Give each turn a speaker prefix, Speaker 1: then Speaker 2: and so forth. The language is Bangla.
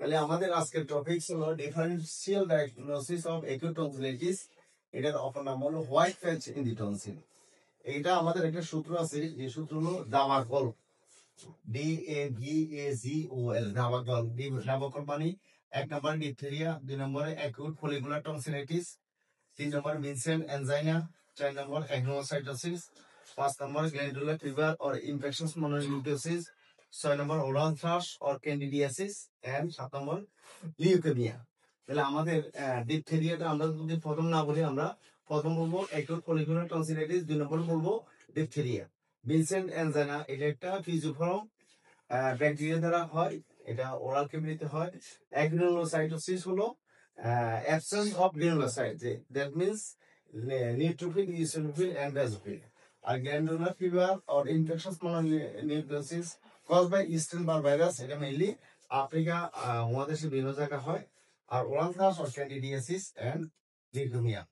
Speaker 1: তাহলে আমাদের আজকের টপিক হলো differential diagnosis of acute tonsillitis. এটার অপর নাম হলো white patch in the tonsil. এটা আমাদের একটা সূত্র আছে, যে সূত্র হলো দামাকল, DAVAGOL, দামাকল। দামাকল মানে 1 নম্বরে ডিপথেরিয়া, 2 নম্বরে অ্যাকিউট ফলিকুলার টনসিলাইটিস, 3 নম্বরে ভিনসেন্ট অ্যানজাইনা, 4 নম্বর অ্যাগনোসাইটোসিস, 5 নম্বর glandular fever or infections mononucleosis, 6 নম্বর oral thrush or candidiasis, and 7 নম্বর লিউকেমিয়া। তাহলে আমাদের ডিপথেরিয়াটা আমরা যদি প্রথম না বলি, আমরা প্রথম বলবো অ্যাকিউট ফলিকুলার টনসিলাইটিস, 2 নম্বর বলবো ডিপথেরিয়া। ভিনসেন্ট অ্যানজাইনা এটা একটা ফিজিওফর্ম ব্যাকটেরিয়া দ্বারা হয়, এটা ওরাল ক্যাভিটিতে হয়। অ্যাগনোসাইটোসিস হলো absence of granulocyte, that means neutrophil, eosinophil and basophil. আর glandular fever or infectious mononucleosis caused by Epstein-Barr virus, এটা মেইনলি আফ্রিকা মহাদেশের বিভিন্ন জায়গা হয়। আর oral thrush or candidiasis and leukemia,